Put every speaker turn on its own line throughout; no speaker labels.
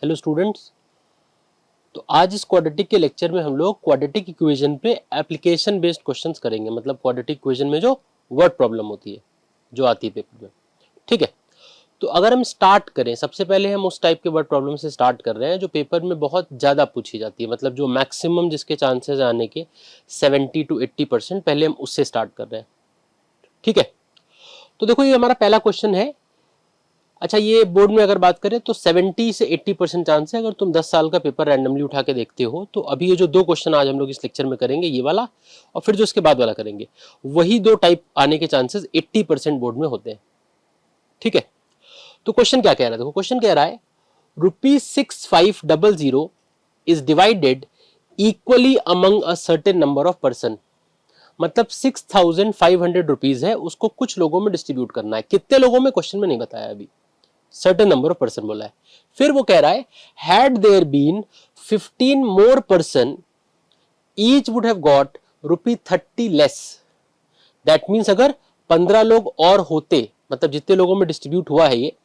Hello students, तो आज इस क्वाड्रेटिक के लेक्चर में हम लोग क्वाड्रेटिक इक्वेशन पे एप्लीकेशन बेस्ड क्वेश्चंस करेंगे। मतलब क्वाड्रेटिक इक्वेशन में जो वर्ड प्रॉब्लम होती है, जो आती है पेपर में। ठीक है, तो अगर हम स्टार्ट करें, सबसे पहले हम उस टाइप के वर्ड प्रॉब्लम से स्टार्ट कर रहे हैं जो पेपर में बहुत ज़्यादा पूछी जाती है। मतलब जो मैक्सिमम जिसके चांसेस आने के 70 to 80%, पहले हम उससे स्टार्ट कर रहे हैं। ठीक है, तो देखो ये हमारा पहला क्वेश्चन है। अच्छा, ये बोर्ड में अगर बात करें तो 70 से 80% चांस है। अगर तुम 10 साल का पेपर रैंडमली उठा के देखते हो तो अभी ये जो दो क्वेश्चन आज हम लोग इस लेक्चर में करेंगे, ये वाला और फिर जो इसके बाद वाला करेंगे, वही दो टाइप आने के चांसेस 80% बोर्ड में होते हैं। ठीक है, तो क्वेश्चन क्या कह रहा है, देखो क्वेश्चन कह रहा है ₹6500 is divided equally among a certain number of person. मतलब 6500 रुपीज है, उसको कुछ लोगों में डिस्ट्रीब्यूट करना है। कितने लोगों में क्वेश्चन में नहीं बताया अभी, सर्टेन नंबर ऑफ पर्सन बोला है। फिर वो कह रहा है had there been 15 more person each would have got ₹30 less. That means अगर 15 लोग और होते, मतलब जितने लोगों में डिस्ट्रीब्यूट हुआ है ये,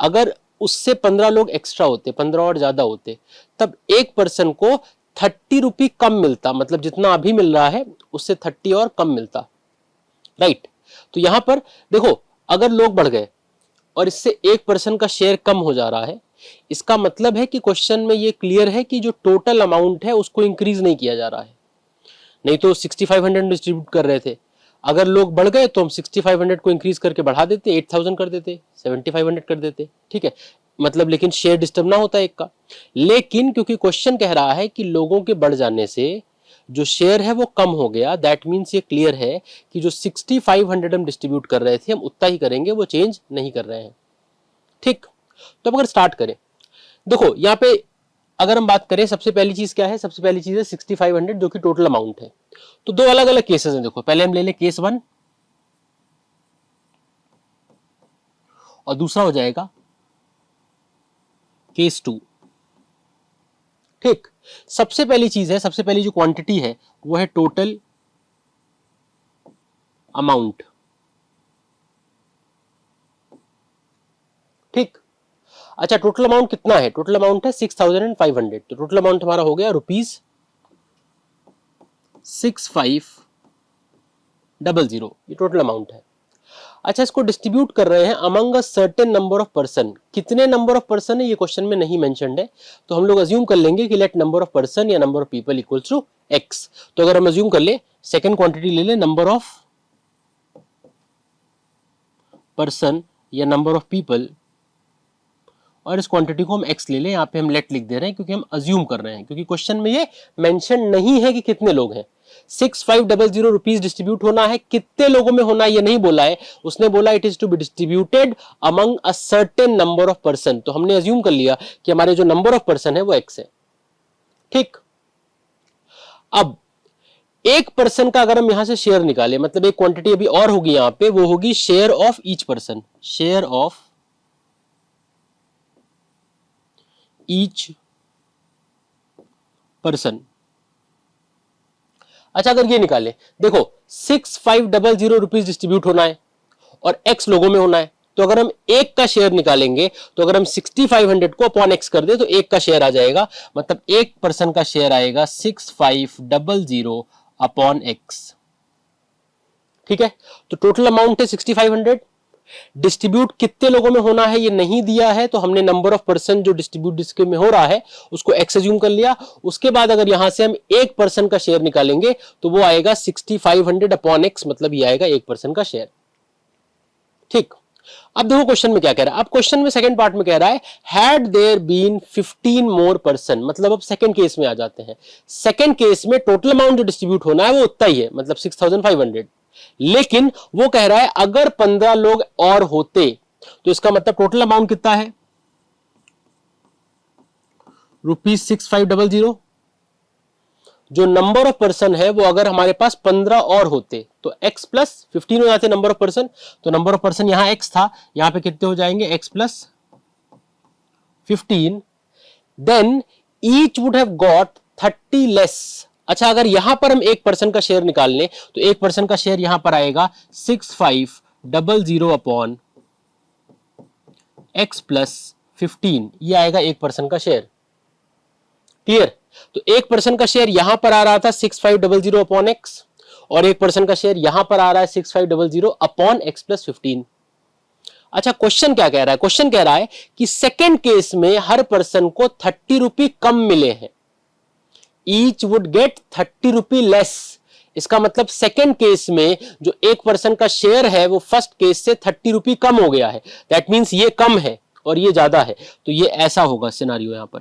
अगर उससे 15 लोग एक्स्ट्रा होते, 15 और ज्यादा होते, तब एक पर्सन को 30 रुपी कम मिलता। मतलब जितना अभी मिल रहा है उससे 30 और कम मिलता। राइट, तो यहां पर देखो, अगर लोग बढ़ गए और इससे एक पर्सन का शेयर कम हो जा रहा है, इसका मतलब है कि क्वेश्चन में ये क्लियर है कि जो टोटल अमाउंट है उसको इंक्रीज नहीं किया जा रहा है। नहीं तो 6500 डिस्ट्रीब्यूट कर रहे थे, अगर लोग बढ़ गए तो हम 6500 को इंक्रीज करके बढ़ा देते, 8000 कर देते, 7500 कर देते। ठीक है, मतलब लेकिन शेयर डिस्टर्ब ना होता एक का। लेकिन क्योंकि क्वेश्चन कह रहा है कि लोगों के बढ़ जाने से जो शेयर है वो कम हो गया, दैट मीन्स ये क्लियर है कि जो 6500 हम डिस्ट्रीब्यूट कर रहे थे हम उतना ही करेंगे, वो चेंज नहीं कर रहे हैं। ठीक, तो अब अगर स्टार्ट करें, देखो यहां पे अगर हम बात करें, सबसे पहली चीज क्या है, सबसे पहली चीज है 6500 जो कि टोटल अमाउंट है। तो दो अलग अलग केसेस हैं। देखो पहले हम ले लें केस 1 और दूसरा हो जाएगा केस 2। ठीक, सबसे पहली चीज है, सबसे पहली जो क्वांटिटी है वो है टोटल अमाउंट। ठीक, अच्छा टोटल अमाउंट कितना है, टोटल अमाउंट है 6500। तो टोटल अमाउंट हमारा हो गया ₹6500, ये टोटल अमाउंट है। अच्छा, इसको डिस्ट्रीब्यूट कर रहे हैं among a certain number of person. कितने नंबर ऑफ पर्सन है ये क्वेश्चन में नहीं मेंशन्ड है, तो हम लोग अज्यूम कर लेंगे कि लेट नंबर ऑफ पर्सन या number of people equals to x. तो अगर हम अज्यूम कर ले, सेकंड क्वांटिटी ले ले, नंबर ऑफ पर्सन या नंबर ऑफ पीपल, और इस क्वांटिटी को हम x ले लें। यहाँ पे हम लेट लिख दे रहे हैं क्योंकि हम अज्यूम कर रहे हैं, क्योंकि क्वेश्चन में ये मेंशन नहीं है कि कितने लोग हैं। 6500 रुपीज डिस्ट्रीब्यूट होना है, कितने लोगों में होना है ये नहीं बोला है। उसने बोला it is to be distributed among a certain number of person. तो हमने अज्यूम कर लिया कि हमारे जो नंबर ऑफ पर्सन है वो x है। ठीक, अब एक पर्सन का अगर हम यहां से शेयर निकाले, मतलब एक क्वांटिटी अभी और होगी यहां पे, वो होगी share of each person, share of each person. अच्छा, अगर ये निकाले, देखो 6500 रुपीज डिस्ट्रीब्यूट होना है और x लोगों में होना है, तो अगर हम एक का शेयर निकालेंगे, तो अगर हम 6500 को अपॉन x कर दे तो एक का शेयर आ जाएगा। मतलब एक पर्सन का शेयर आएगा 6500 अपॉन x। ठीक है, तो टोटल अमाउंट है 6500। डिस्ट्रीब्यूट कितने लोगों में होना है ये नहीं दिया है, तो हमने नंबर ऑफ पर्सन जो डिस्ट्रीब्यूट जिसके में हो रहा है उसको एक्स अज्यूम कर लिया। उसके बाद अगर यहां से हम एक पर्सन का शेयर निकालेंगे तो वो आएगा 6500 अपॉन एक्स, मतलब ये आएगा एक पर्सन का शेयर। ठीक, अब देखो क्वेश्चन में क्या कह रहा है। अब क्वेश्चन में सेकंड पार्ट में कह रहा है had there been 15 more person. मतलब अब सेकंड केस में आ जाते हैं। सेकंड केस में टोटल अमाउंट जो डिस्ट्रीब्यूट होना है वो उतना ही है, मतलब 6500। लेकिन वो कह रहा है अगर 15 लोग और होते, तो इसका मतलब टोटल अमाउंट कितना है, ₹6500। जो नंबर ऑफ पर्सन है वो अगर हमारे पास 15 और होते तो x प्लस 15 हो जाते नंबर ऑफ पर्सन। तो नंबर ऑफ पर्सन यहां x था, यहां पे कितने हो जाएंगे, x plus 15। Then each would have got 30 less. अच्छा, अगर यहां पर हम एक पर्सन का शेयर निकाल लें तो एक पर्सन का शेयर यहां पर आएगा 6500 अपॉन x प्लस 15, ये आएगा 1% का शेयर। क्लियर? तो 1% का शेयर यहां पर आ रहा था 6500 अपॉन एक्स, और 1% का शेयर यहां पर आ रहा है 6500 अपॉन एक्स प्लस 15। अच्छा, क्वेश्चन क्या कह रहा है? क्वेश्चन कह रहा है कि सेकेंड केस में हर पर्सन को 30 रुपी कम मिले हैं, each would get 30 rupee less. इसका मतलब सेकेंड केस में जो 1% का शेयर है वो फर्स्ट केस से 30 रुपी कम हो गया है। दैट मीन्स ये कम है और ये ज्यादा है, तो ये ऐसा होगा सिनारियो। यहां पर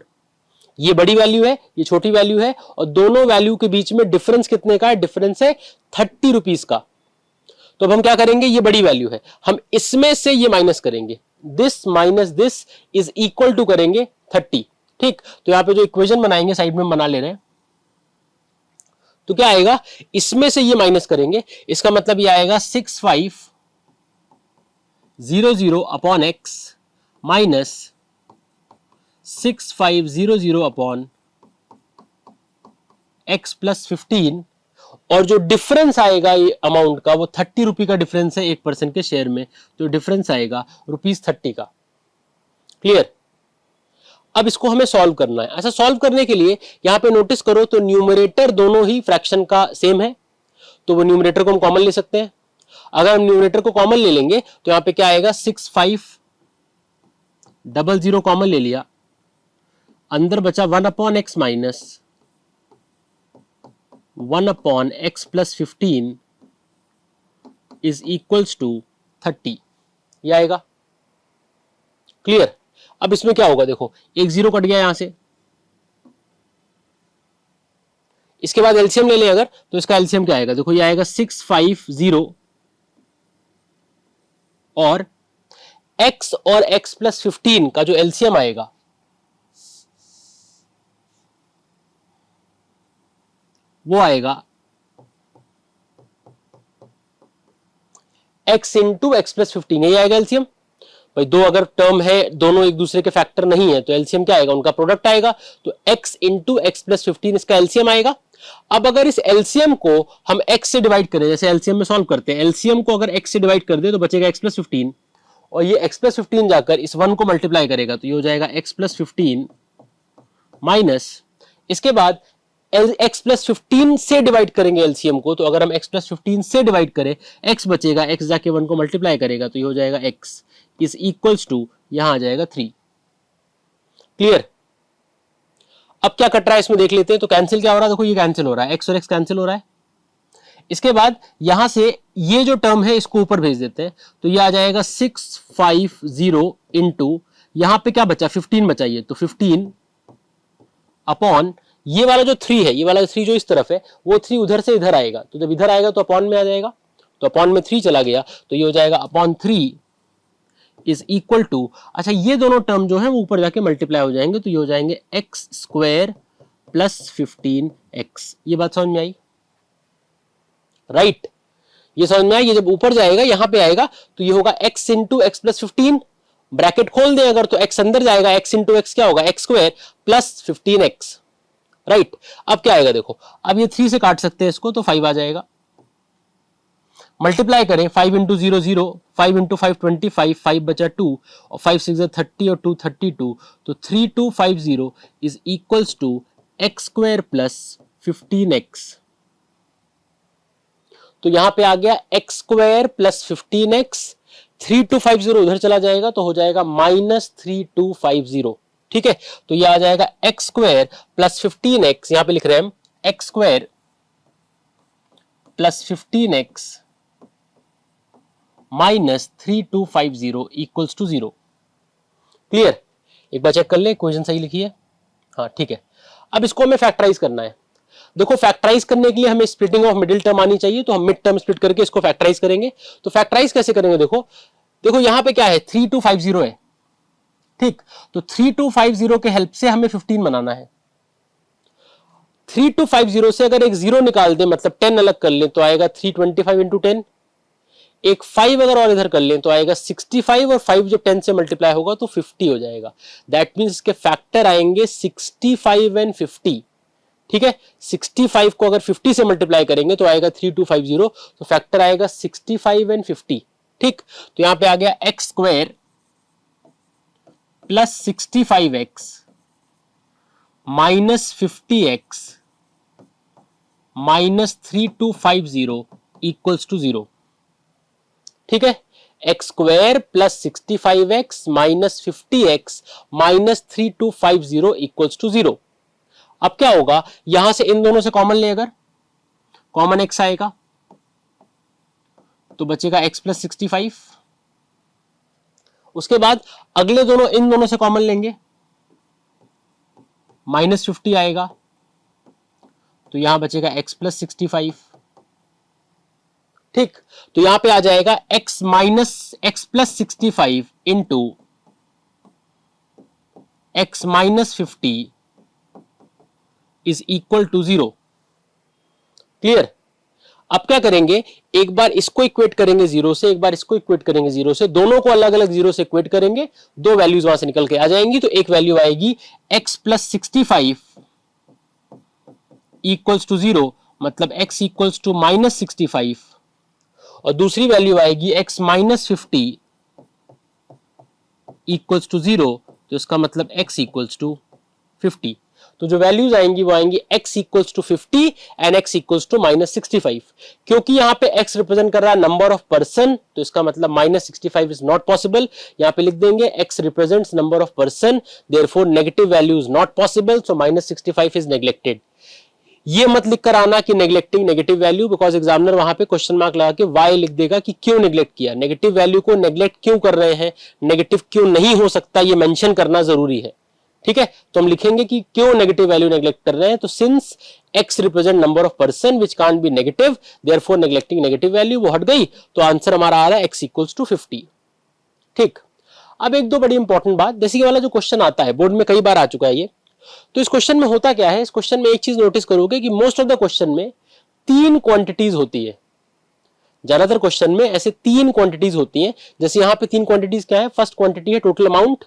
ये बड़ी वैल्यू है, ये छोटी वैल्यू है, और दोनों वैल्यू के बीच में डिफरेंस कितने का है? डिफरेंस है 30 रुपीज का। तो अब हम क्या करेंगे? ये बड़ी वैल्यू है, हम इसमें से ये माइनस करेंगे, this minus this is equal to करेंगे 30। ठीक, तो यहां पे जो इक्वेशन बनाएंगे साइड में बना ले रहे हैं, तो क्या आएगा? इसमें से ये माइनस करेंगे, इसका मतलब ये आएगा 6500 upon x minus 6500 upon x plus 15, और जो डिफरेंस आएगा ये अमाउंट का वो 30 रुपी का डिफरेंस है 1% के शेयर में, तो डिफरेंस आएगा ₹30 का। क्लियर? अब इसको हमें सॉल्व करना है। ऐसा सॉल्व करने के लिए यहां पे नोटिस करो तो न्यूमरेटर दोनों ही फ्रैक्शन का सेम है, तो वो न्यूमरेटर को हम कॉमन ले सकते हैं। अगर हम न्यूमरेटर को कॉमन ले लेंगे तो यहां पे क्या आएगा? 6500 कॉमन ले लिया, अंदर बचा 1 upon x minus 1 upon x plus 15 is equals to 30, ये आएगा। क्लियर? अब इसमें क्या होगा? देखो, एक जीरो कट गया यहां से, इसके बाद एलसीएम ले लें अगर, तो इसका एलसीएम क्या आएगा? देखो, ये आएगा 650 और x और x प्लस 15 का जो एलसीएम आएगा वो आएगा x इंटू एक्स प्लस 15, यही आएगा एलसीएम। भाई दो अगर टर्म है, दोनों एक दूसरे के फैक्टर नहीं है, तो एलसीएम क्या आएगा? उनका प्रोडक्ट आएगा, तो x इंटू एक्स प्लस 15 इसका एलसीएम आएगा। अब अगर इस एलसीएम को हम x से डिवाइड करें, जैसे एलसीएम में सॉल्व करते हैं, एलसीएम को अगर x से डिवाइड कर दे तो बचेगा x प्लस 15, और ये x प्लस 15 जाकर इस 1 को मल्टीप्लाई करेगा, तो ये हो जाएगा x प्लस 15 माइनस, इसके बाद x प्लस 15 से डिवाइड करेंगे एलसीएम को, तो अगर हम x प्लस 15 से डिवाइड करें, x बचेगा, x जाके 1 को मल्टीप्लाई करेगा, तो ये हो जाएगा x इज इक्वल्स टू, यहां आ जाएगा 3। क्लियर? अब क्या कट रहा है इसमें देख लेते हैं। तो कैंसिल क्या हो रहा है? देखो, ये कैंसिल हो रहा है, x और x कैंसिल हो रहा है। इसके बाद यहां से ये जो टर्म है इसको ऊपर भेज देते हैं, तो ये आ जाएगा 650 इंटू, यहां पे क्या बचा? 15 बचा, ये तो 15 अपॉन ये वाला जो 3 है, ये वाला 3 जो इस तरफ है, वो 3 उधर से इधर आएगा, तो जब इधर आएगा तो अपॉन में आ जाएगा, तो अपॉन में 3 चला गया, तो ये हो जाएगा अपॉन 3 इज इक्वल टू, अच्छा ये दोनों टर्म जो है वो ऊपर जाके मल्टीप्लाई हो जाएंगे, तो ये हो जाएंगे एक्स स्क्वायर प्लस 15x। ये बात समझ में आई? राइट, ये समझ में आई। ये जब ऊपर जाएगा यहां पे आएगा, तो ये होगा x into x plus 15, bracket खोल दें अगर, तो x अंदर जाएगा, x इंटू एक्स क्या होगा? X square plus 15x। Right, अब क्या आएगा? देखो, अब ये 3 से काट सकते हैं इसको, तो 5 आ जाएगा। मल्टीप्लाई करें, 5 इंटू 0 0, 5 इंटू 5 25, 5 बचा 2, और 5 6 30 और 2 32, तो 3250 is equals to x square plus 15x। तो यहां पे आ गया एक्स स्क्वायर प्लस 15x, 3250 उधर चला जाएगा, तो हो जाएगा माइनस 3250। ठीक है, तो ये आ जाएगा एक्स स्क्वायर प्लस 15x, यहां पे लिख रहे हैं हम x square plus 15x minus 3250 equals to 0। Clear? एक बार चेक कर ले, इक्वेशन सही लिखी है? हाँ, ठीक है। अब इसको हमें फैक्टराइज करना है। देखो, फैक्टराइज करने के लिए हमें स्प्लिटिंग ऑफ मिडिल टर्म आनी चाहिए, तो हम मिड टर्म स्प्लिट करके इसको फैक्टराइज करेंगे। तो फैक्टराइज कैसे करेंगे? देखो देखो, यहां पे क्या है? 3250 है। ठीक, तो 3250 के हेल्प से हमें 15 बनाना है। 3250 से अगर एक जीरो निकाल दे, मतलब 10 अलग कर ले, तो आएगा 325 इंटू 10। एक 5 अगर और इधर कर लें तो आएगा 65, और 5 जब 10 से मल्टीप्लाई होगा तो 50 हो जाएगा। दैट मींस इसके फैक्टर आएंगे 65 एंड 50। ठीक है, 65 को अगर 50 से मल्टीप्लाई करेंगे तो आएगा 3250, तो फैक्टर आएगा 65 एंड 50। ठीक, तो यहां पे आ गया x square plus 65x minus 50x minus 3250 equals to 0। ठीक है, x square plus 65x minus 50x minus 3250 equals to 0। अब क्या होगा, यहां से इन दोनों से कॉमन ले, अगर कॉमन x आएगा तो बचेगा x प्लस 65। उसके बाद अगले दोनों, इन दोनों से कॉमन लेंगे, माइनस 50 आएगा तो यहां बचेगा x प्लस 65। ठीक, तो यहां पे आ जाएगा x minus x plus 65 into x minus 50 is equal to 0। Clear. अब क्या करेंगे, एक बार इसको इक्वेट करेंगे 0 से, एक बार इसको इक्वेट करेंगे 0 से, दोनों को अलग अलग 0 से इक्वेट करेंगे, दो वैल्यूज वहां से निकल के आ जाएंगी। तो एक वैल्यू आएगी x प्लस 65 इक्वल्स टू 0, मतलब x इक्वल्स टू माइनस 65, और दूसरी वैल्यू आएगी x माइनस 50 इक्वल्स टू 0, तो इसका मतलब x इक्वल्स टू 50। तो जो वैल्यूज आएंगी वो आएंगी x equals to 50 and x equals to minus 65। क्योंकि यहां पे x रिप्रेजेंट कर रहा है नंबर ऑफ पर्सन, तो इसका मतलब माइनस 65 इज नॉट पॉसिबल। यहां पे लिख देंगे x represents number of person, therefore negative value is not possible, so minus 65 is neglected. ये मत लिख कर आना कि neglecting negative value, because examiner वहां पे क्वेश्चन मार्क लगा के वाई लिख देगा कि क्यों नेग्लेक्ट किया, नेगेटिव वैल्यू को नेग्लेक्ट क्यों कर रहे हैं, नेगेटिव क्यों नहीं हो सकता, ये मेंशन करना जरूरी है। ठीक है, तो हम लिखेंगे कि क्यों नेगेटिव वैल्यू नेग्लेक्ट कर रहे हैं। तो since x represent number of person which can't be negative, therefore neglecting negative value, वो हट गई, तो आंसर हमारा आ रहा है x इक्वल्स टू 50। ठीक, अब एक दो बड़ी इंपॉर्टेंट बात, जैसे ये वाला जो क्वेश्चन आता है बोर्ड में कई बार आ चुका है ये, तो इस क्वेश्चन में होता क्या है, इस क्वेश्चन में एक चीज नोटिस करोगे कि मोस्ट ऑफ द क्वेश्चन में 3 क्वांटिटीज होती है। ज्यादातर क्वेश्चन में ऐसे 3 क्वांटिटीज होती हैं। जैसे यहां पे 3 क्वांटिटीज क्या है, फर्स्ट क्वांटिटी है टोटल अमाउंट,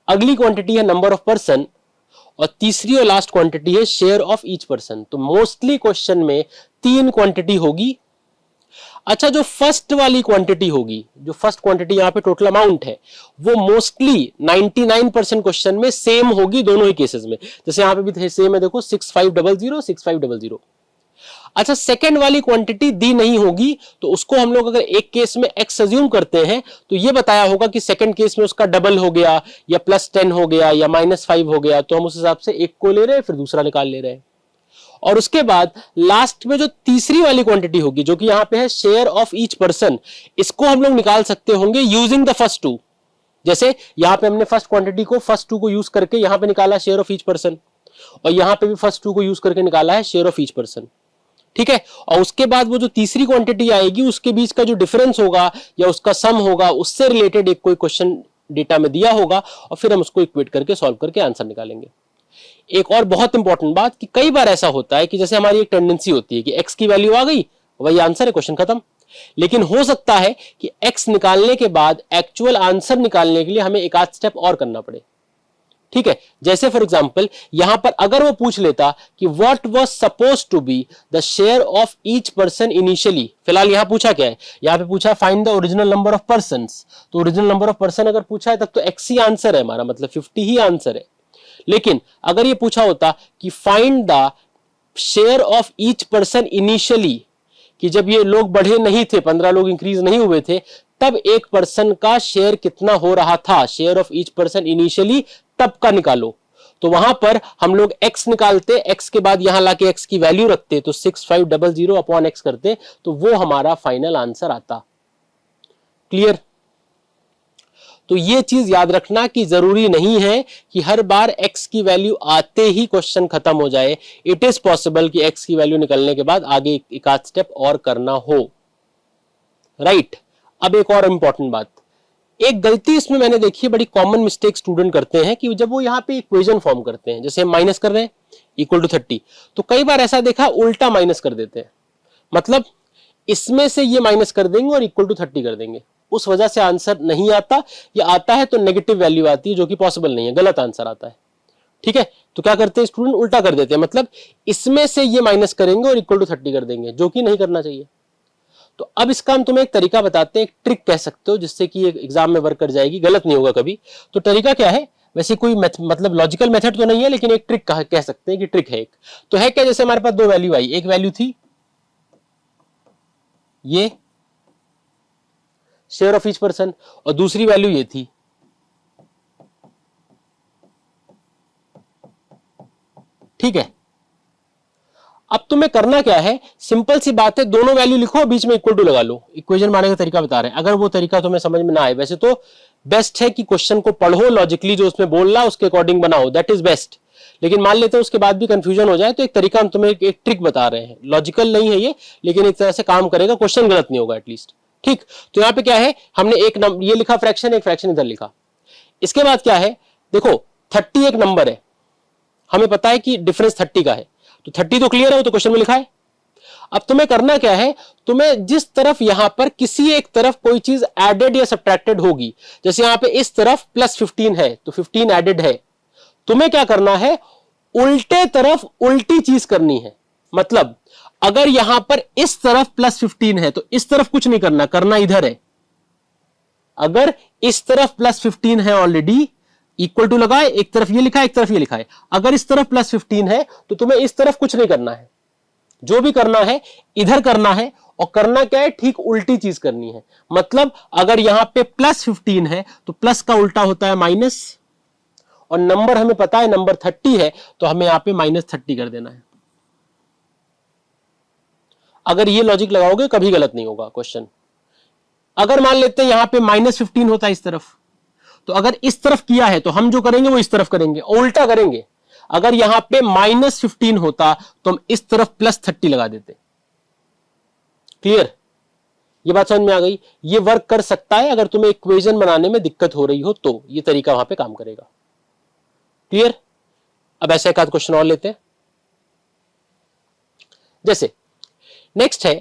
अगली क्वांटिटी है नंबर ऑफ पर्सन, और तीसरी और लास्ट क्वांटिटी है शेयर ऑफ ईच पर्सन। तो मोस्टली क्वेश्चन में 3 क्वांटिटी होगी। अच्छा, जो फर्स्ट वाली क्वांटिटी होगी, जो फर्स्ट क्वांटिटी यहां पे टोटल अमाउंट है, वो मोस्टली 99% क्वेश्चन में सेम होगी दोनों ही केसेस में। जैसे यहां पे भी सेम है, देखो 6500 6500। अच्छा, सेकंड वाली क्वांटिटी दी नहीं होगी, तो उसको हम लोग अगर एक केस में x अज्यूम करते हैं तो ये बताया होगा कि सेकंड केस में उसका डबल हो गया, या प्लस 10 हो गया, या माइनस 5 हो गया, तो हम उस हिसाब से एक को ले रहे हैं, फिर दूसरा निकाल ले रहे हैं। और उसके बाद लास्ट में जो तीसरी वाली क्वांटिटी होगी, जो कि यहां पे है शेयर ऑफ ईच पर्सन, इसको हम लोग निकाल सकते होंगे यूजिंग द फर्स्ट टू। जैसे यहां पे हमने फर्स्ट क्वांटिटी को फर्स्ट टू को यूज करके यहां पे निकाला शेयर ऑफ ईच पर्सन, और यहां पे भी फर्स्ट टू को यूज करके निकाला है शेयर ऑफ ईच पर्सन। ठीक है, और उसके बाद वो जो तीसरी क्वांटिटी आएगी उसके बीच का जो डिफरेंस होगा या उसका सम होगा, उससे रिलेटेड एक कोई क्वेश्चन डेटा में दिया होगा, और फिर हम उसको इक्वेट करके सॉल्व करके आंसर निकालेंगे। एक और बहुत इंपॉर्टेंट बात कि कई बार ऐसा होता है कि जैसे हमारी एक टेंडेंसी होती है कि x की वैल्यू आ गई, वही आंसर है, क्वेश्चन खत्म। लेकिन हो सकता है कि x निकालने के बाद एक्चुअल आंसर निकालने के लिए हमें एक आध स्टेप और करना पड़े। ठीक है, जैसे फॉर एग्जांपल यहां पर अगर वो पूछ लेता कि what was suppose to be the share of each person initially, फिलहाल यहां पूछा क्या है, यहां पे पूछा find the original number of persons, तो ओरिजिनल नंबर ऑफ पर्सन अगर पूछा है तब तो x ही आंसर है हमारा, मतलब 50 ही आंसर है। लेकिन अगर ये पूछा होता कि find the share of each person initially, कि जब ये लोग बढ़े नहीं थे, 15 लोग इंक्रीज नहीं हुए थे, तब एक पर्सन का शेयर कितना हो रहा था, share of each person initially, तब का निकालो। तो वहां पर हम लोग x निकालते, x के बाद यहां लाके x की वैल्यू रखते, तो 6500 अपॉन x करते, तो वो हमारा फाइनल आंसर आता। क्लियर। तो ये चीज याद रखना कि जरूरी नहीं है कि हर बार x की वैल्यू आते ही क्वेश्चन खत्म हो जाए। इट इज पॉसिबल कि x की वैल्यू निकलने के बाद आगे एक आध स्टेप और करना हो। राइट। अब एक और इंपॉर्टेंट बात, एक गलती इसमें मैंने देखी है, बड़ी कॉमन मिस्टेक स्टूडेंट करते हैं कि जब वो यहां पे इक्वेशन फॉर्म करते हैं, जैसे माइनस कर रहे हैं इक्वल टू 30, तो कई बार ऐसा देखा उल्टा माइनस कर देते हैं, मतलब इसमें से ये माइनस कर देंगे और इक्वल टू 30 कर देंगे, उस वजह से आंसर नहीं आता, या आता है तो नेगेटिव वैल्यू आती है, जो कि पॉसिबल नहीं है, गलत आंसर आता है। ठीक है, तो क्या करते हैं स्टूडेंट, उल्टा कर देते हैं, मतलब इसमें से ये माइनस करेंगे और इक्वल टू 30 कर देंगे, जो कि नहीं करना चाहिए। तो अब इसका हम तुम्हें एक तरीका बताते हैं, एक ट्रिक कह सकते हो, जिससे कि एग्जाम में वर्क कर जाएगी, गलत नहीं होगा कभी। तो तरीका क्या है, वैसे कोई मतलब लॉजिकल मेथड तो नहीं है, लेकिन एक ट्रिक कह सकते हैं कि ट्रिक है एक। तो है क्या, जैसे हमारे पास दो वैल्यू आई, एक वैल्यू थी ये शेयर ऑफ ईच पर्सन, और दूसरी वैल्यू ये थी। ठीक है, अब तुम्हें करना क्या है, सिंपल सी बात है, दोनों वैल्यू लिखो, बीच में इक्वल टू लगा लो। इक्वेशन बनाने का तरीका बता रहे हैं, अगर वो तरीका तुम्हें समझ में ना आए, वैसे तो बेस्ट है कि क्वेश्चन को पढ़ो लॉजिकली, जो उसमें बोल रहा उसके अकॉर्डिंग बनाओ, दैट इज बेस्ट। लेकिन मान लेते हैं उसके बाद भी कंफ्यूजन हो जाए, तो एक तरीका हम तुम्हें एक ट्रिक बता रहे हैं, लॉजिकल नहीं है ये, लेकिन एक तरह से काम करेगा, क्वेश्चन गलत नहीं होगा एटलीस्ट। ठीक, तो यहां पे क्या है, हमने एक ये लिखा फ्रैक्शन, एक फ्रैक्शन इधर लिखा। इसके बाद क्या है, देखो 30 एक नंबर है, हमें पता है कि डिफरेंस 30 का है, तो 30 तो क्लियर है, वो तो क्वेश्चन में लिखा है। अब तुम्हें करना क्या है, तुम्हें जिस तरफ यहां पर किसी एक तरफ कोई चीज एडेड या सब्ट्रैक्टेड होगी, जैसे यहां पे इस तरफ +15 है तो 15 एडेड है, तुम्हें क्या करना है, उल्टे तरफ उल्टी चीज करनी है। मतलब अगर यहां पर इस तरफ +15 है तो इस तरफ कुछ नहीं करना, करना इधर है। अगर इस तरफ +15 है ऑलरेडी, इक्वल टू लगाए, एक तरफ ये लिखा है एक तरफ ये लिखा है, अगर इस तरफ +15 है तो तुम्हें इस तरफ कुछ नहीं करना है, जो भी करना है इधर करना है। और करना क्या है, ठीक उल्टी चीज करनी है। मतलब अगर यहां पे +15 है तो प्लस का उल्टा होता है माइनस, और नंबर हमें पता है नंबर 30 है, तो हमें यहां पे -30 कर देना है। अगर ये लॉजिक लगाओगे कभी गलत नहीं होगा क्वेश्चन। अगर मान लेते हैं यहां पे -15 होता है इस तरफ, तो अगर इस तरफ किया है तो हम जो करेंगे वो इस तरफ करेंगे, उल्टा करेंगे। अगर यहां पे -15 होता तो हम इस तरफ +30 लगा देते। क्लियर, ये बात समझ में आ गई। ये वर्क कर सकता है अगर तुम्हें इक्वेशन बनाने में दिक्कत हो रही हो, तो ये तरीका वहां पे काम करेगा। क्लियर, अब ऐसा एक आध क्वेश्चन और लेते हैं। जैसे नेक्स्ट है,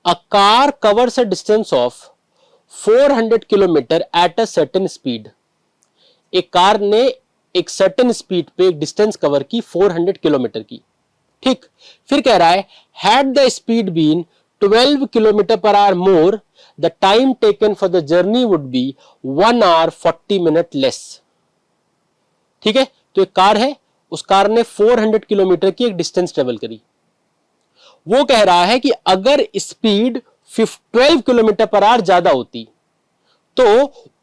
a car covers a distance of 400 kilometre at a certain speed. एक कार ने एक सर्टेन स्पीड पे एक डिस्टेंस कवर की 400 किलोमीटर की। ठीक, फिर कह रहा है, had the speed been 12 kilometre per hour more, the time taken for the journey would be 1 hour 40 minute less. ठीक है, तो एक कार है, उस कार ने 400 किलोमीटर की एक डिस्टेंस ट्रेवल करी। वो कह रहा है कि अगर स्पीड 12 किलोमीटर पर आवर ज्यादा होती तो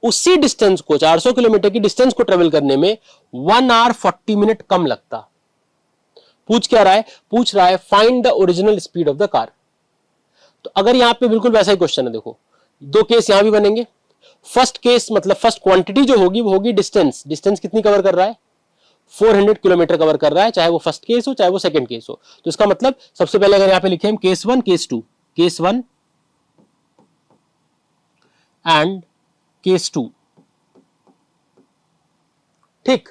उसी डिस्टेंस को, 400 किलोमीटर की डिस्टेंस को ट्रेवल करने में 1 hour 40 minute कम लगता। पूछ क्या रहा है, पूछ रहा है find the original speed of the car. तो अगर यहां पे बिल्कुल वैसा ही क्वेश्चन है, देखो दो केस यहां भी बनेंगे। फर्स्ट केस मतलब फर्स्ट क्वांटिटी जो होगी वो होगी डिस्टेंस। डिस्टेंस कितनी कवर कर रहा है, 400 किलोमीटर कवर कर रहा है, चाहे वो फर्स्ट केस हो चाहे वो सेकंड केस हो। तो इसका मतलब सबसे पहले अगर यहां पे लिखे हम case 1 case 2, case 1 and case 2। ठीक,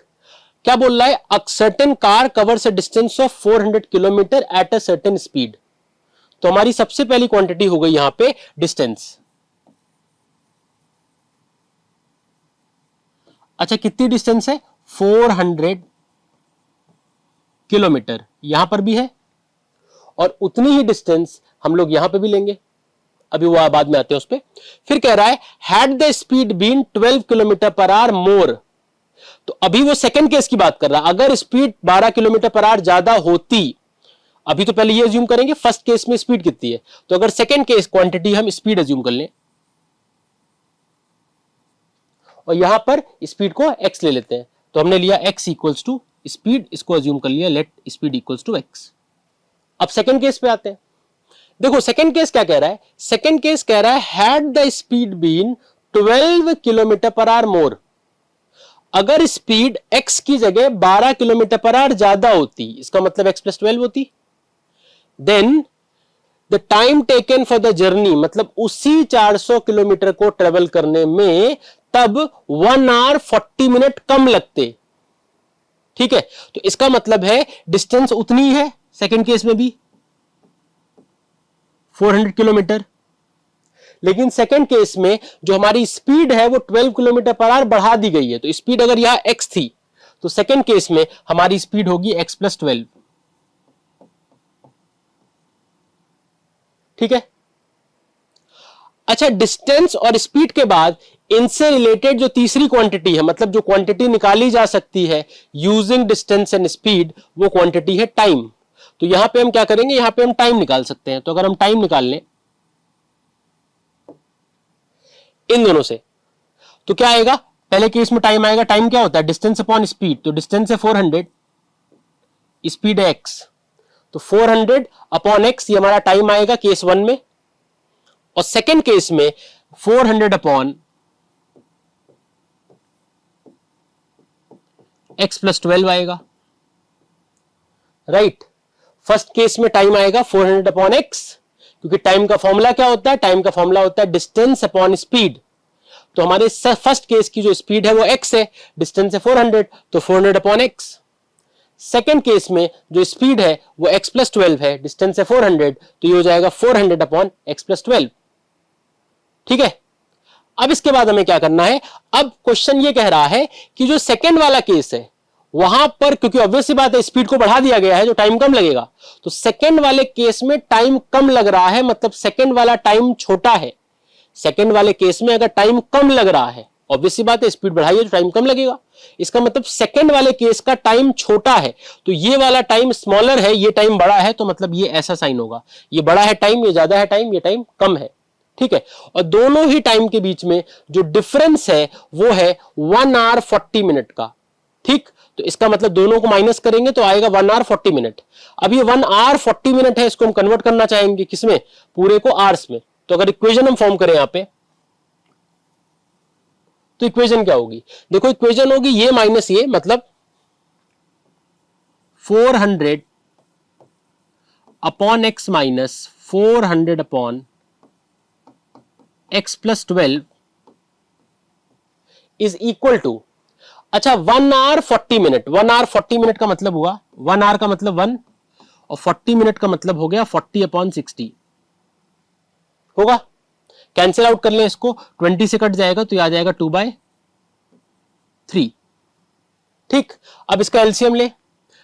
क्या बोल रहा है, a certain car covers a distance of 400 kilometre at a certain speed. तो हमारी सबसे पहली क्वांटिटी हो गई यहां पे डिस्टेंस। अच्छा, कितनी डिस्टेंस है, 400 किलोमीटर, यहां पर भी है, और उतनी ही डिस्टेंस हम लोग यहां पे भी लेंगे, अभी वो बाद में आते हैं उस पर। फिर कह रहा है, had the speed been 12 kilometre per hour more. तो अभी वो सेकंड केस की बात कर रहा है, अगर स्पीड 12 किलोमीटर पर आवर ज्यादा होती। अभी तो पहले ये अज्यूम करेंगे फर्स्ट केस में स्पीड कितनी है, तो अगर सेकंड केस क्वांटिटी हम स्पीड अज्यूम कर लें, और यहां पर स्पीड को x ले लेते हैं, तो हमने लिया x इक्वल्स टू स्पीड, इसको अज्यूम कर लिया let speed equals to x। अब सेकंड केस पे आते हैं। देखो सेकंड केस क्या कह रहा है, सेकंड केस कह रहा है had the speed been 12 kilometre per hour more. अगर स्पीड x की जगह 12 किलोमीटर पर आवर ज्यादा होती, इसका मतलब x + 12 होती, then the time taken for the journey, मतलब उसी 400 किलोमीटर को ट्रेवल करने में तब 1 hour 40 minute कम लगते। ठीक है, तो इसका मतलब है डिस्टेंस उतनी है सेकंड केस में भी 400 किलोमीटर, लेकिन सेकंड केस में जो हमारी स्पीड है वो 12 किलोमीटर पर आवर बढ़ा दी गई है। तो स्पीड अगर यहां x थी तो सेकंड केस में हमारी स्पीड होगी x + 12। ठीक है, अच्छा, डिस्टेंस और स्पीड के बाद इनसे रिलेटेड जो तीसरी क्वांटिटी है, मतलब जो क्वांटिटी निकाली जा सकती है यूजिंग डिस्टेंस एंड स्पीड, वो क्वांटिटी है टाइम। तो यहां पे हम क्या करेंगे, यहां पे हम टाइम निकाल सकते हैं। तो अगर हम टाइम निकाल लें इन दोनों से, तो क्या आएगा, पहले केस में टाइम आएगा, टाइम क्या होता है, डिस्टेंस अपॉन स्पीड। तो डिस्टेंस है 400, स्पीड है एक्स, तो 400 अपॉन एक्स, ये हमारा टाइम आएगा केस वन में। और सेकेंड केस में 400 अपॉन एक्स प्लस 12 आएगा, राइट। फर्स्ट केस में टाइम आएगा 400 अपॉन एक्स, क्योंकि टाइम का फॉर्मूला क्या होता है, टाइम का फॉर्मूला होता है डिस्टेंस अपॉन स्पीड। तो हमारे फर्स्ट केस की जो स्पीड है वो एक्स है, डिस्टेंस है 400, तो 400 अपॉन एक्स। सेकेंड केस में जो स्पीड है वो एक्स प्लस 12 है, डिस्टेंस है 400, तो ये हो जाएगा 400 अपॉन एक्स प्लस 12। ठीक है। अब इसके बाद हमें क्या करना है, अब क्वेश्चन ये कह रहा है कि जो सेकंड वाला केस है वहां पर, क्योंकि ऑब्वियस सी बात है स्पीड को बढ़ा दिया गया है, जो टाइम कम लगेगा, तो सेकंड वाले केस में टाइम कम लग रहा है, मतलब सेकंड वाला टाइम छोटा है। सेकंड वाले केस में अगर टाइम कम लग रहा है, ऑब्वियस सी बात है स्पीड बढ़ाइए तो टाइम कम लगेगा, इसका मतलब सेकंड वाले केस का टाइम छोटा है। तो ये वाला टाइम स्मॉलर है, ये टाइम बड़ा है, तो मतलब ये ऐसा साइन होगा, ये बड़ा है टाइम, ये ज्यादा है टाइम, ये टाइम कम है। ठीक है। और दोनों ही टाइम के बीच में जो डिफरेंस है वो है 1 आवर 40 मिनट का। ठीक। तो इसका मतलब दोनों को माइनस करेंगे तो आएगा 1 आवर 40 मिनट। अब ये 1 आवर 40 मिनट है, इसको हम कन्वर्ट करना चाहेंगे किसमें, पूरे को आवर्स में। तो अगर इक्वेशन हम फॉर्म करें यहां पे, तो इक्वेशन क्या होगी, देखो इक्वेशन होगी ये माइनस ये, मतलब 400 upon x minus 400 upon x plus 12 is equal to, अच्छा 1 आवर 40 मिनट, 1 आवर 40 मिनट का मतलब हुआ, 1 आवर का मतलब 1 और 40 मिनट का मतलब हो गया 40 अपॉन 60 होगा। कैंसिल आउट कर लें इसको, 20 से कट जाएगा तो ये आ जाएगा 2/3। ठीक। अब इसका एलसीएम ले,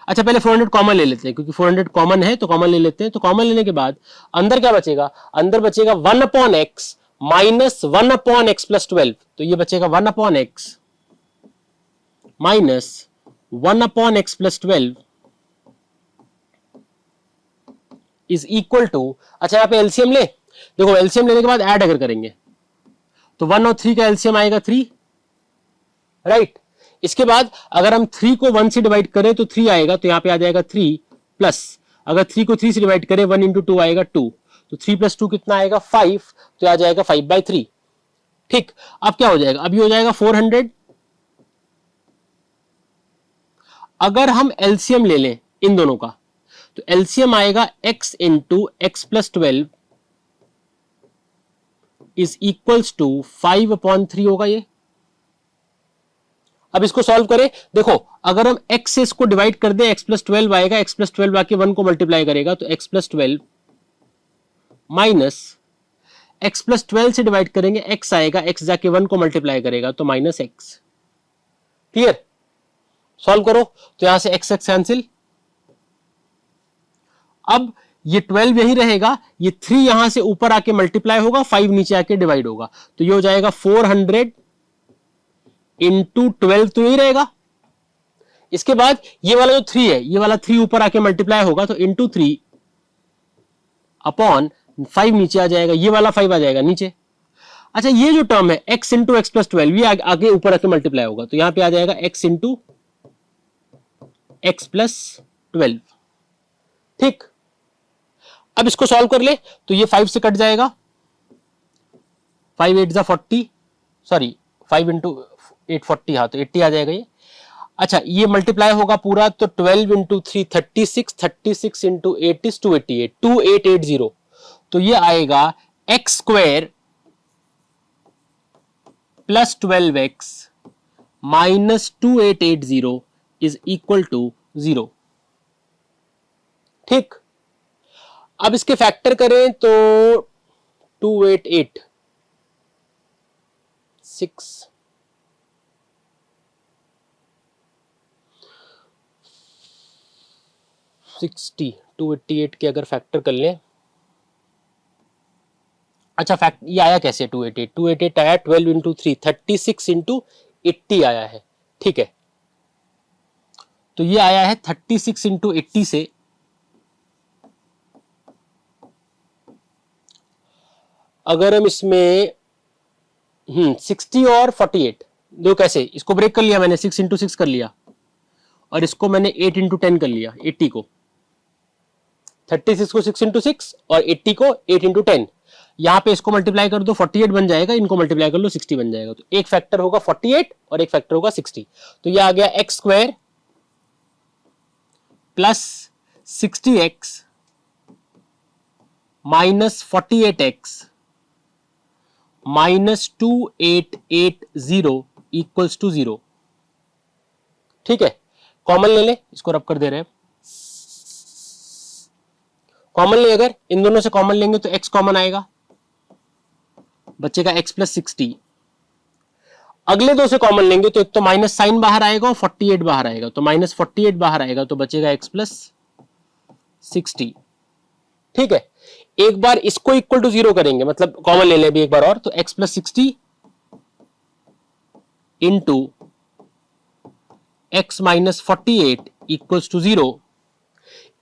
अच्छा पहले 400 कॉमन ले लेते हैं, क्योंकि 400 कॉमन है तो कॉमन ले लेते हैं। तो कॉमन लेने के बाद अंदर क्या बचेगा, अंदर बचेगा 1 upon x minus 1 upon x plus 12, तो ये बचेगा 1 upon x minus 1 upon x plus 12 is equal to, अच्छा यहां पे एलसीएम ले, देखो एलसीएम लेने के बाद ऐड अगर करेंगे तो 1 और 3 का एलसीएम आएगा 3, राइट। इसके बाद अगर हम 3 को 1 से डिवाइड करें तो 3 आएगा, तो यहां पे आ जाएगा 3 प्लस, अगर 3 को 3 से डिवाइड करें 1 इंटू 2 आएगा 2, तो 3 प्लस 2 कितना आएगा 5, तो आ जाएगा 5/3। ठीक। अब क्या हो जाएगा, अभी हो जाएगा 400। अगर हम एलसीएम ले लें इन दोनों का, तो एलसीएम आएगा x into x plus 12 is equals to 5/3 होगा ये। अब इसको सॉल्व करें, देखो अगर हम x से इसको डिवाइड कर दें, x प्लस 12 आएगा, x प्लस 12 आके 1 को मल्टीप्लाई करेगा तो x plus 12 minus x plus 12 से डिवाइड करेंगे x आएगा, x जाके 1 को मल्टीप्लाई करेगा तो माइनस x। क्लियर। सॉल्व करो तो यहां से x x कैंसिल, अब ये 12 यही रहेगा, ये 3 यहां से ऊपर आके मल्टीप्लाई होगा, 5 नीचे आके डिवाइड होगा, तो ये हो जाएगा 400 इंटू 12, तो यही रहेगा। इसके बाद ये वाला जो 3 है, ये वाला 3 ऊपर आके मल्टीप्लाई होगा, तो इंटू 3 अपॉन 5 नीचे आ जाएगा, ये वाला 5 आ जाएगा नीचे। अच्छा ये जो टर्म है x इंटू एक्स प्लस 12, ये आगे ऊपर आके मल्टीप्लाई होगा, तो यहां पे आ जाएगा x इंटू एक्स प्लस 12। ठीक। अब इसको सॉल्व कर ले तो ये 5 से कट जाएगा, 5 8 जा 40, सॉरी 5 इंटू 8 40, हाँ तो 80 आ जाएगा ये। अच्छा ये मल्टीप्लाई होगा पूरा, तो 12 इंटू 3 36, 36 इंटू 8 इज 288, 2880, तो ये आएगा x square plus 12x minus 2880 is equal to 0। ठीक। अब इसके फैक्टर करें तो 288 6 60, 288 के अगर फैक्टर कर लें अच्छा फैक्ट ये आया कैसे 288? 288 आया 12 इंटू 3, 36 इंटू 80 आया है, ठीक है। तो ये आया है 36 इंटू 80 से अगर हम इसमें 60 और 48 दो, कैसे इसको ब्रेक कर लिया मैंने, 6 इंटू 6 कर लिया और इसको मैंने 8 इंटू 10 कर लिया, 80 को, 36 को 6 इंटू 6 और 80 को 8 इंटू 10। यहां पे इसको मल्टीप्लाई कर दो 48 बन जाएगा, इनको मल्टीप्लाई कर लो 60 बन जाएगा। तो एक फैक्टर होगा 48 और एक फैक्टर होगा 60। तो ये आ गया x square plus 60x minus 48x minus 2880 equals to 0। ठीक है, कॉमन ले ले, इसको रब कर दे रहे हैं। कॉमन ले, अगर इन दोनों से कॉमन लेंगे तो x कॉमन आएगा, बचेगा x प्लस 60। अगले दो से कॉमन लेंगे तो एक तो माइनस साइन बाहर आएगा और 48 बाहर आएगा, तो माइनस 48 बाहर आएगा तो बचेगा x प्लस 60। ठीक है, एक बार इसको इक्वल टू 0 करेंगे, मतलब कॉमन ले ले भी एक बार और, तो x plus 60 into x minus 48 equals to 0।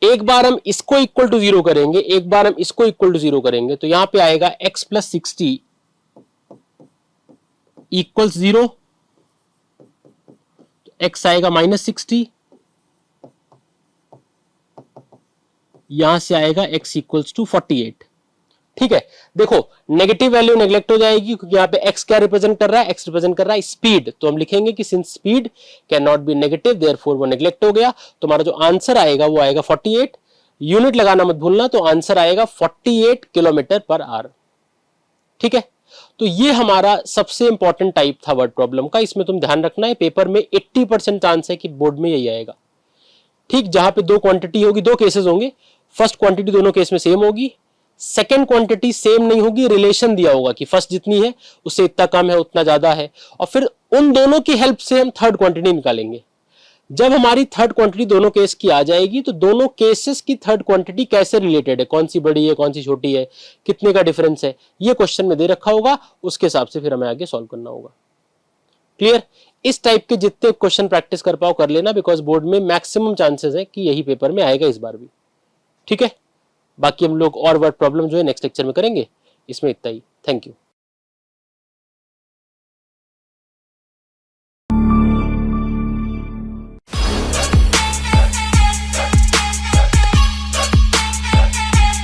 एक बार हम इसको इक्वल टू 0 करेंगे, एक बार हम इसको इक्वल टू 0 करेंगे, तो यहां पे आएगा x प्लस 60 इक्वल्स 0, x आएगा माइनस 60, यहां से आएगा x इक्वल्स टू 48। ठीक है, देखो नेगेटिव वैल्यू नेग्लेक्ट हो जाएगी क्योंकि यहाँ पे x क्या रिप्रेजेंट कर रहा है, x रिप्रेजेंट कर रहा है स्पीड, तो हम लिखेंगे कि since speed can not be negative therefore वो नेग्लेक्ट हो गया। तो हमारा जो आंसर आएगा वो आएगा 48। यूनिट लगाना मत भूलना, तो आंसर आएगा 48 किलोमीटर पर आवर। ठीक है, तो ये हमारा सबसे इंपॉर्टेंट टाइप था वर्ड प्रॉब्लम का। इसमें तुम ध्यान रखना है पेपर में 80% चांस है कि बोर्ड में यही आएगा। ठीक, जहां पे दो क्वांटिटी होगी, दो केसेस होंगे, फर्स्ट क्वांटिटी दोनों केस में सेम होगी, सेकेंड क्वांटिटी सेम नहीं होगी, रिलेशन दिया होगा कि फर्स्ट जितनी है उससे इतना कम है उतना ज्यादा है, और फिर उन दोनों की हेल्प से हम थर्ड क्वांटिटी निकालेंगे। जब हमारी थर्ड क्वांटिटी दोनों केस की आ जाएगी तो दोनों केसेस की थर्ड क्वांटिटी कैसे रिलेटेड है, कौन सी बड़ी है कौन सी छोटी है, कितने का डिफरेंस है, ये क्वेश्चन में दे रखा होगा, उसके हिसाब से फिर हमें आगे सॉल्व करना होगा। क्लियर? इस टाइप के जितने क्वेश्चन प्रैक्टिस कर पाओ कर लेना, बिकॉज बोर्ड में मैक्सिमम चांसेस है कि यही पेपर में आएगा इस बार भी। ठीक है, बाकी हम लोग और वर्ड प्रॉब्लम जो है नेक्स्ट लेक्चर में करेंगे। इसमें इतना ही, थैंक यू।